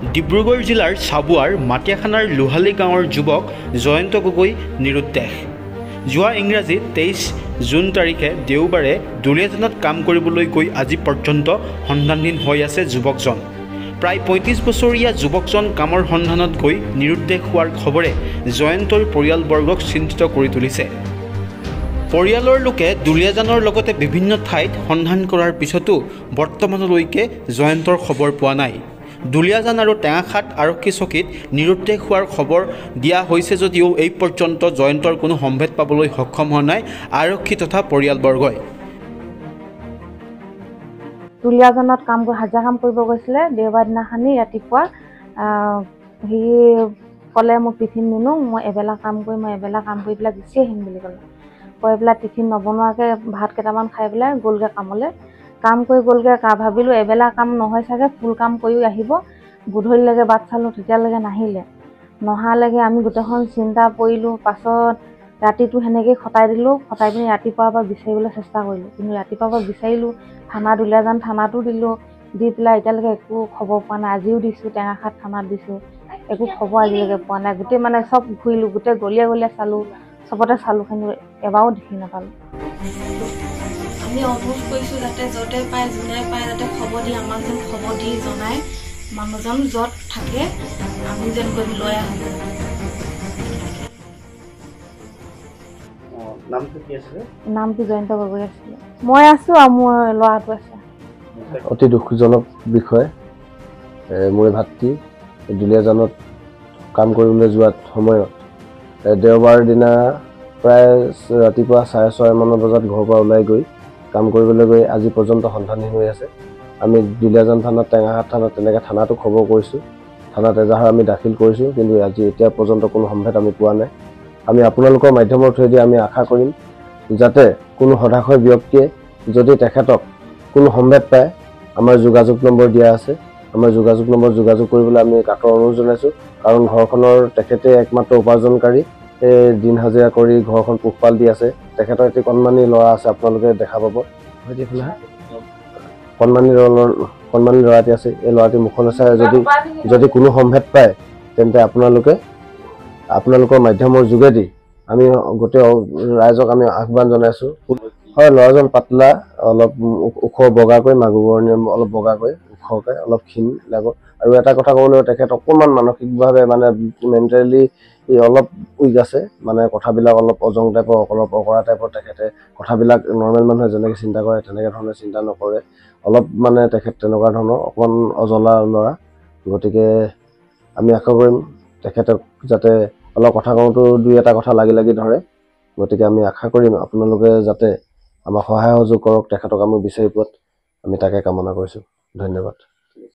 ডিব্ৰুগড় জিলাৰ চাবুৱাৰ মাটিয়াখানাৰ লোহালী গাঁৱৰ যুৱক জয়ন্ত গগৈ নিৰুদ্দেশ। যোৱা ইংৰাজী 23 জুন তাৰিখে দেওবাৰে দুলীয়াজানত কাম কৰিবলৈ গৈ আজি পৰ্যন্ত সন্ধানহীন হৈ আছে যুৱকজন। প্ৰায় ৩৫ বছৰীয়া যুৱকজন কামৰ সন্ধানত গৈ নিৰুদ্দেশ হোৱাৰ খবৰে জয়ন্তৰ পৰিয়ালবৰ্গক চিন্তিত কৰি তুলিছে। পৰিয়ালৰ লোকে দুলীয়াজানৰ লগতে বিভিন্ন ঠাইত সন্ধান কৰাৰ পিছতো বৰ্তমানলৈকে জয়ন্তৰ খবৰ পোৱা নাই। দুলীয়াজান আৰু টেঙাখাট আৰক্ষী চকীত নিৰুদ্দেশ হোৱাৰ খবৰ দিয়া হৈছে যদিও এই পৰ্যন্ত জয়ন্তৰ কোনো সম্ভেদ পাবলৈ সক্ষম হোৱা নাই আৰক্ষী তথা পৰিয়ালবৰ্গই। দুলীয়াজানত হাজিৰা কাম কৰিব গৈছিলে দেওবাৰ দিনাখনি ৰাতিপুৱা। সি ক'লে মোক টিফিন নিনো, মই এবেলা কাম কৰি পেলাই গুচি আহিম বুলি ক'লে। কৈ পেলাই টিফিন নবনোৱাকৈ ভাত কেইটামান খাই পেলাই গ'লগৈ কামলৈ। কাম কৰি গ'লগৈ, ভাবিলোঁ এবেলা কাম নহয় চাগে, ফুল কাম কৰিও আহিব। গধূলিলৈকে বাট চালোঁ, তেতিয়ালৈকে নাহিলে। নহালৈকে আমি গোটেইখন চিন্তা পৰিলোঁ। পাছত ৰাতিটো সেনেকৈয়ে খটাই দিলোঁ। খটাই পিনি ৰাতিপুৱাৰ পৰা বিচাৰিবলৈ চেষ্টা কৰিলোঁ, কিন্তু ৰাতিপুৱাৰ পৰা বিচাৰিলোঁ। দুলীয়াজান থানাতো দিলোঁ, দি পেলাই এতিয়ালৈকে একো খবৰ পোৱা নাই। আজিও দিছোঁ, টেঙাখাট থানাত দিছোঁ, একো খবৰ আজিলৈকে পোৱা নাই। গোটেই চব ঘূৰিলোঁ, গোটেই গলিয়ে গলিয়ে চালোঁ, চবতে চালোঁ, কিন্তু এবাৰো দেখি নাপালোঁ। আমি অনুৰোধ কৰিছোঁ যাতে য'তে পায় যোনে পায় যাতে খবৰ দি আমাক যেন খবৰ দি জনায় মানুহজন য'ত থাকে, আমি যেন গৈ লৈ আহোঁ। নামটো জয়ন্ত গগৈ আছিলে। মই আছোঁ আৰু মোৰ ল'ৰাটো আছে। অতি দুখজনক বিষয়। মোৰ ভাতৃ দুলীয়াজানত কাম কৰিবলৈ যোৱাত সময়ত দেওবাৰ দিনা প্ৰায় ৰাতিপুৱা 6:30 মান বজাত ঘৰৰ পৰা ওলাই গৈ কাম কৰিবলৈ গৈ আজি পৰ্যন্ত সন্ধানহীন হৈ আছে। আমি দুলীয়াজান থানাত, টেঙাখাট থানাত, তেনেকৈ থানাতো খবৰ কৰিছোঁ, থানাত এজাহাৰ আমি দাখিল কৰিছোঁ, কিন্তু এতিয়া পৰ্যন্ত কোনো সম্ভেদ আমি পোৱা নাই। আমি আপোনালোকৰ মাধ্যমৰ থ্ৰুৱেদি আমি আশা কৰিম যাতে কোনো সদাশয় ব্যক্তিয়ে যদি তেখেতক কোনো সম্ভেদ পায়, আমাৰ যোগাযোগ নম্বৰ দিয়া আছে, আমাৰ যোগাযোগ নম্বৰ যোগাযোগ কৰিবলৈ আমি কাটৰ অনুৰোধ জনাইছোঁ। কাৰণ ঘৰখনৰ তেখেতে একমাত্ৰ উপাৰ্জনকাৰী, দিন হাজিৰা কৰি ঘৰখন পোহপাল দি আছে। তেখেতৰ এটি কণমানি ল'ৰা আছে, আপোনালোকে দেখা পাব। কণমানি ল'ৰা এটি আছে। এই ল'ৰাটিৰ মুখলৈ চাই যদি কোনো সম্ভেদ পায়, তেন্তে আপোনালোকৰ মাধ্যমৰ যোগেদি আমি গোটেই ৰাইজক আমি আহ্বান জনাইছোঁ। হয়, ল'ৰাজন পাতলা, অলপ ওখ, বগাকৈ, মাগুৰবৰণীয় অলপ বগাকৈ, ওখকৈ, অলপ ক্ষীণ লাগত। আৰু এটা কথা ক'বলৈ, তেখেত অকণমান মানসিকভাৱে মেণ্টেলি অলপ উইক আছে। কথাবিলাক অলপ অজং টাইপৰ, অলপ অকৰা টাইপৰ। তেখেতে কথাবিলাক নৰ্মেল মানুহে যেনেকৈ চিন্তা কৰে তেনেকৈ ধৰণে চিন্তা নকৰে। অলপ তেখেত তেনেকুৱা ধৰণৰ অকণমান অজলা ল'ৰা। গতিকে আমি আশা কৰিম তেখেতক যাতে অলপ কথা কওঁতো দুই এটা কথা লাগি ধৰে। গতিকে আমি আশা কৰিম আপোনালোকে যাতে আমাক সহায় সহযোগ কৰক, তেখেতক আমি বিচাৰি পোৱাত আমি তাকে কামনা কৰিছোঁ। ধন্যবাদ।